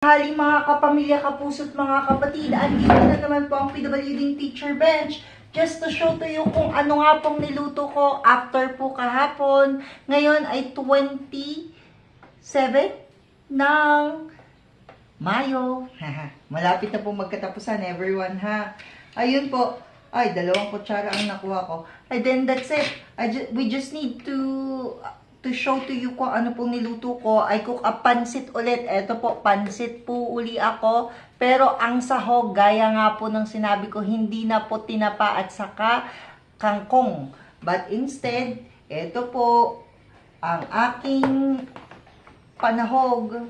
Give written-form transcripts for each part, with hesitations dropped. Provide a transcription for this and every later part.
Hali mga kapamilya, kapuso't mga kapatid, andito na naman po ang PWD Teacher Bench just to show to you kung ano nga pong niluto ko after po kahapon. Ngayon ay 27 ng Mayo. Malapit na po magkatapusan everyone ha. Ayun po. Ay, 2 kutsara ang nakuha ko. And then that's it. We just need to show to you kung ano pong niluto ko. I cook a pansit ulit. Eto po, pansit po uli ako. Pero ang sahog, gaya nga po ng sinabi ko, hindi na po tinapa at saka kangkong. But instead, eto po, ang aking panahog,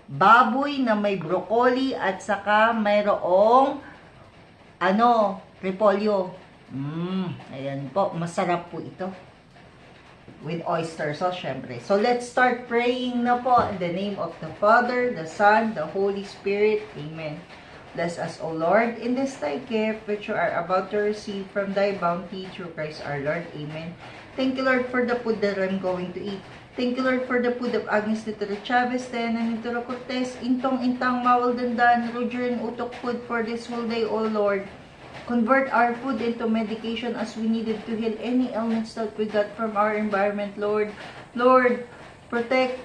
baboy na may broccoli at saka mayroong repolyo. Ayan po, masarap po ito. With oyster sauce, syempre. So, let's start praying na po in the name of the Father, the Son, the Holy Spirit. Amen. Bless us, O Lord, in this thy gift, which you are about to receive from thy bounty through Christ our Lord. Amen. Thank you, Lord, for the food that I'm going to eat. Thank you, Lord, for the food of Agnes Nitoro Chavez, Tena Nitoro Cortez, Intong Intang Mawal Dandan, Roger and Utok food for this whole day, O Lord. Convert our food into medication as we needed to heal any ailments that we got from our environment, Lord. Lord, protect,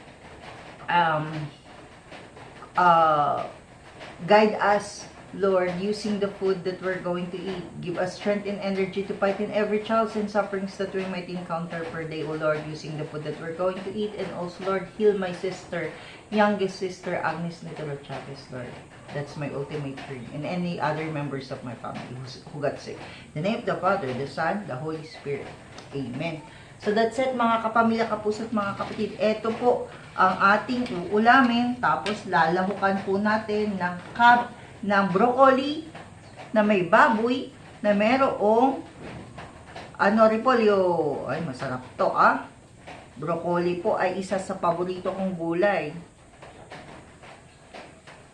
guide us, Lord, using the food that we're going to eat. Give us strength and energy to fight in every trials and sufferings that we might encounter per day, O Lord, using the food that we're going to eat. And also, Lord, heal my sister, youngest sister, Agnes Nitoro Chavez, Lord. That's my ultimate dream. And any other members of my family who got sick. In the name of the Father, the Son, the Holy Spirit. Amen. So that's it mga kapamilya, kapuso't mga kapatid. Ito po ang ating uulamin. Tapos lalahukan po natin ng broccoli na may baboy na merong repolyo. Ay, masarap to Broccoli po ay isa sa paborito kong gulay.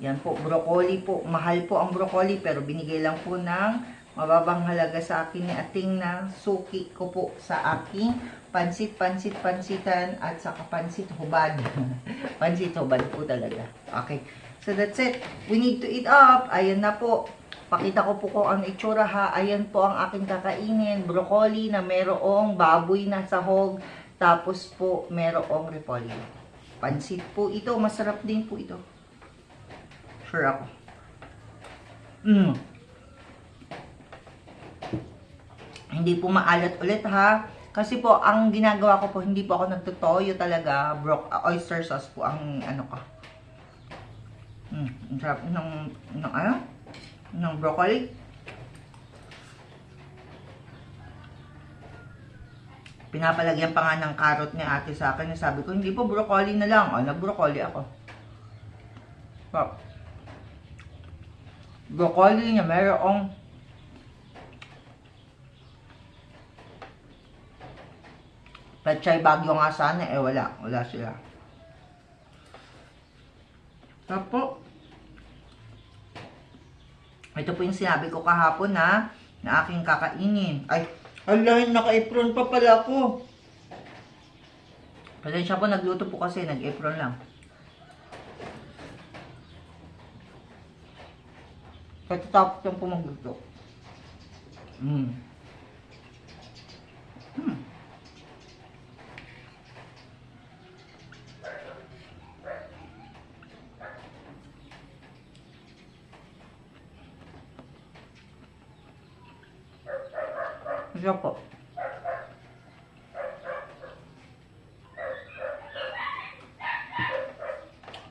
Yan po, broccoli po. Mahal po ang broccoli pero binigay lang po ng mababang halaga sa akin ni ating na suki ko po sa aking pansitan at saka pansit hubad. Pansit hubad po talaga. Okay. So that's it. We need to eat up. Ayan na po. Pakita ko po kung ang itsura ha. Ayan po ang aking kakainin. Broccoli na merong baboy na sahog. Tapos po merong repolyo. Pansit po ito. Masarap din po ito. Sure ako. Hindi po maalat ulit ha. Kasi po, ang ginagawa ko po, hindi po ako nagtutoyo talaga. Oyster sauce po ang ko. Ang sarap ng broccoli. Pinapalagyan pa nga ng carrot ni ate sa akin. Sabi ko, hindi po broccoli na lang. Nag-broccoli ako. Broccoli na mayroong Pechay Bagyo nga sana, wala sila. Tapos, ito po yung sinabi ko kahapon na aking kakainin. Ay, alahin, naka-apron pa pala ako. Pasensya po, nagluto po kasi, nag-apron lang. Katatapos lang po magluto. Masarap po.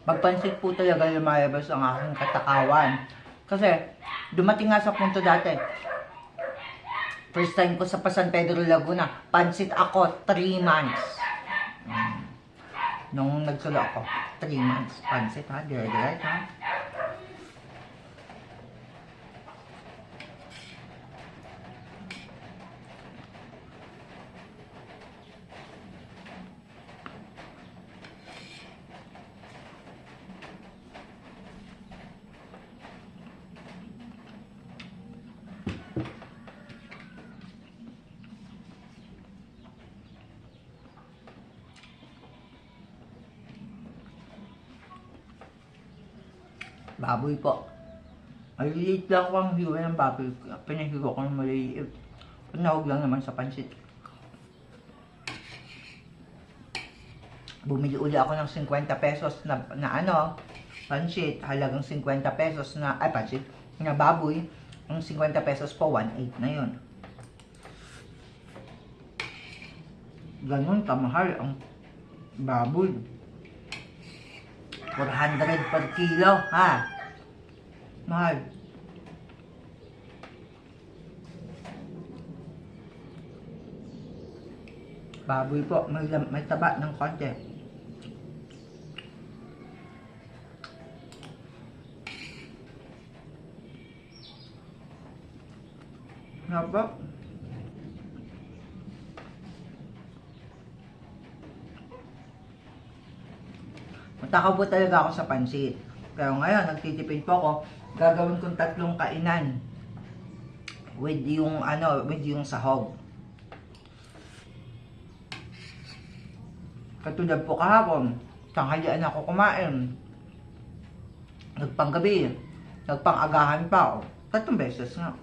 Pagpansit po talaga lumalabas ang aking katakawan. Kasi, dumating nga sa punto dati. First time ko sa San Pedro, Laguna. Pansit ako, 3 months. Nung nagsulo ako, 3 months. Pansit ha, dire-direct ha. Baboy po. Maliliit lang ko ang hiwa ng baboy. Pinahiwa ko ng maliliit. Panawag lang naman sa pansit. Bumili uli ako ng 50 pesos na ano, pansit. Halagang 50 pesos na, ay pansit, na baboy. Ang 50 pesos po, 1.8 na yun. Ganun kamahal ang baboy. 400 per kilo, ha? Mahal. Baboy po, may taba ng konti. Nga po. Matakaw po talaga ako sa pansit. Pero ngayon, nagtitipid po ako. Gagawin kong 3 kainan. With yung, with yung sahog. Katulad po kahapon, tanghalian ako kumain. Nagpanggabi, nagpangagahan pa. 3 beses nga.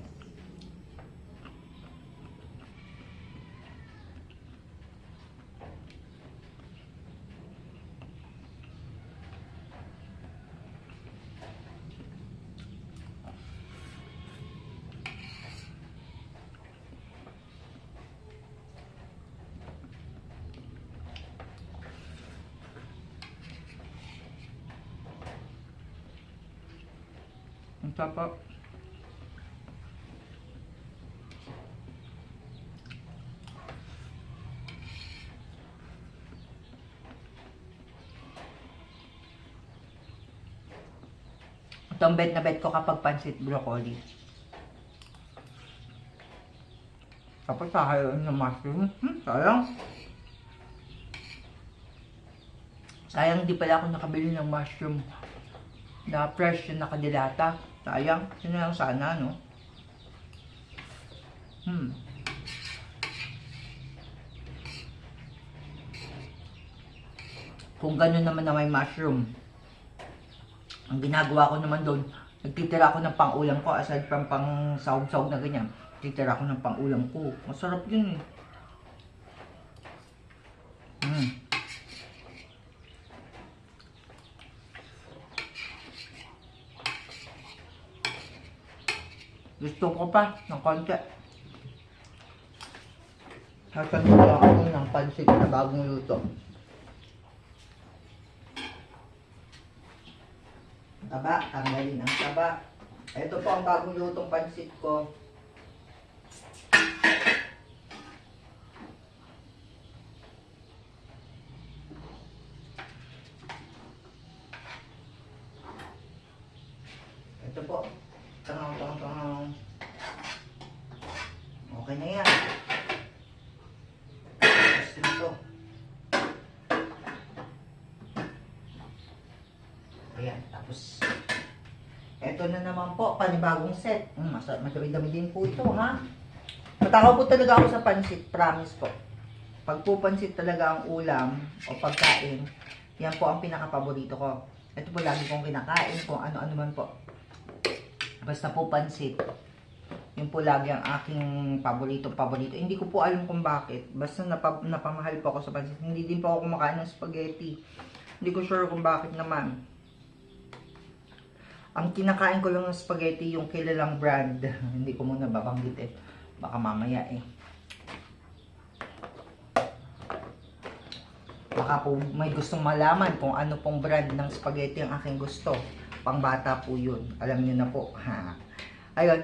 Ang sarap. Itong bet na bet ko kapag pansit broccoli. Tapos sahayin ng mushroom. Sayang. Sayang di pala ako nakabili ng mushroom na fresh yung nakadilata. Sayang. Yun na lang sana, no? Kung gano'n naman na may mushroom, ang ginagawa ko naman doon, nagtitira ako ng pang-ulam ko aside from pang sahog-sahog na ganyan. Nagtitira ako ng pang-ulam ko. Masarap yun eh. Gusto ko pa ng konti. Sasaluto ako ng pansit na bagong luto. Taba, tanggalin ang taba. Ito po ang bagong lutong pansit ko. Ito po. Tangaw. Okay na yan. Tapos ito. Ayan, tapos ito na naman po, panibagong set. Madami-dami din po ito, ha? Matakaw po talaga ako sa pansit, promise po. Pag po pansit talaga ang ulam o pagkain, yan po ang pinaka-paborito ko. Ito po lagi kong kinakain, kung ano-ano man po. Basta po pansit. Yun po lagi ang aking paborito. Hindi ko po alam kung bakit. Basta napamahal po ako sa pansit. Hindi din po ako kumakain ng spaghetti. Hindi ko sure kung bakit naman. Ang kinakain ko lang ng spaghetti, yung kilalang brand. Hindi ko muna babanggit eh. Baka mamaya eh. Baka po may gustong malaman kung ano pong brand ng spaghetti ang aking gusto. Pangbata po yun. Alam niyo na po. Ha. Ayun.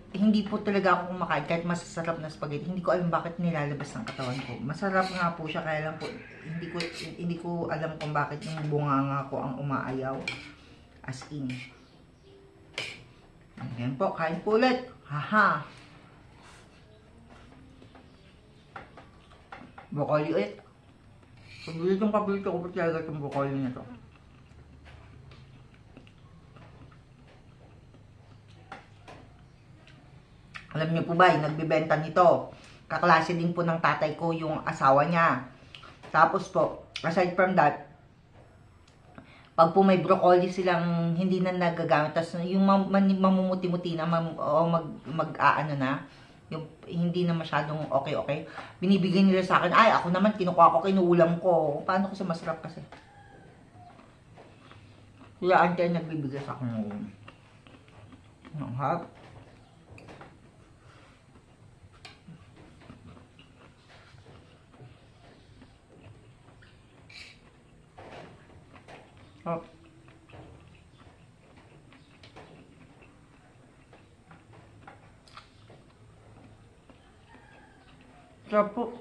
Hindi po talaga ako kumakain kahit masasarap na spaghetti. Hindi ko alam bakit nilalabas ng katawan ko. Masarap nga po siya. Kaya lang po, hindi ko alam kung bakit yung bunganga ko ang umaayaw. As in. Ayan po, kain po ulit. Haha. Broccoli ulit. Paborito ko po talaga itong broccoli na to. Alam niyo po ba, yung nagbibenta nito, kaklase din po ng tatay ko yung asawa niya. Tapos po, aside from that, Pag po may broccoli silang hindi na nagagamit, tapos yung mamumuti-muti na, o mag-aano na, yung hindi na masyadong okay, binibigay nila sa akin, ay, ako naman, kinukuha ko, kinuulam ko. Paano kasi masarap kasi? Kaya auntie ay nagbibigay sa akin ng hap. Hap. Sarap po.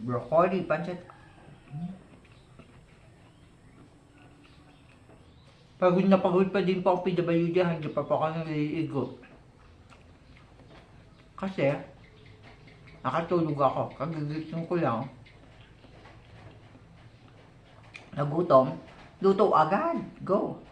Broccoli, pancit. Pagod na pagod pa din po ang PWD, hindi pa po ako naliligo. Kasi, nakatulog ako. Kagigising ko lang. Nagutom. Luto agad. Go.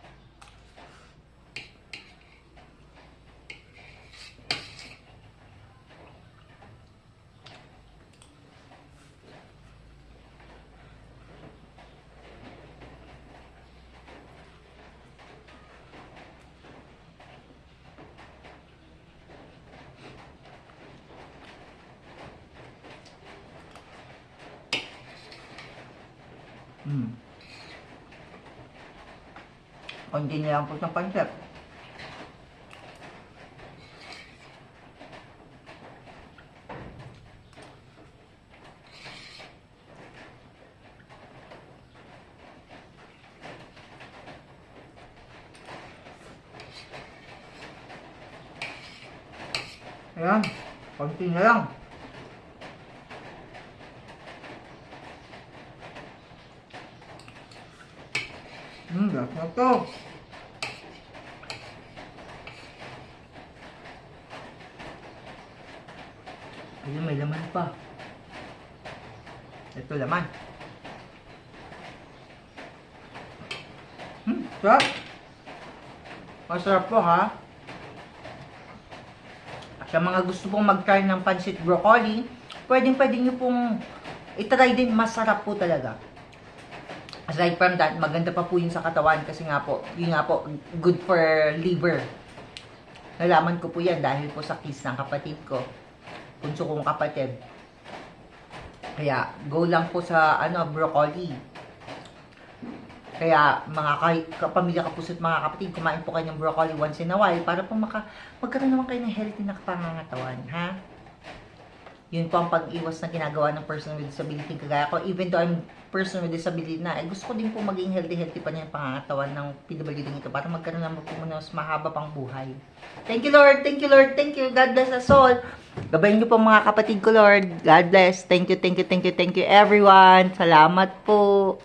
Konti na lang po ng pancit. Ayan, konti na lang. Gas na to. Ayun, may laman pa. Ito laman. Sarap. Masarap po ha. Sa mga gusto pong mag-try ng pancit broccoli, pwede nyo pong itry din, masarap po talaga. Aside from that, maganda pa po yun sa katawan kasi nga po, yun nga po, good for liver. Nalaman ko po yan dahil po sa kiss ng kapatid ko, punso kong kapatid. Kaya, go lang po sa broccoli. Kaya, mga kapamilya kapuso't mga kapatid, kumain po kayo ng broccoli once in a while para po magkaroon naman kayo ng healthy na pangangatawan, ha? Yun po ang pag-iwas na ginagawa ng person with disability kagaya ko. Even though I'm person with disability na, gusto ko din po maging healthy pa niya yung pangangatawan ng PWD ito para magkaroon naman po muna mas mahaba pang buhay. Thank you, Lord. Thank you, Lord. Thank you. God bless us all. Gabayin niyo po mga kapatid ko, Lord. God bless. Thank you, thank you, thank you, thank you, everyone. Salamat po.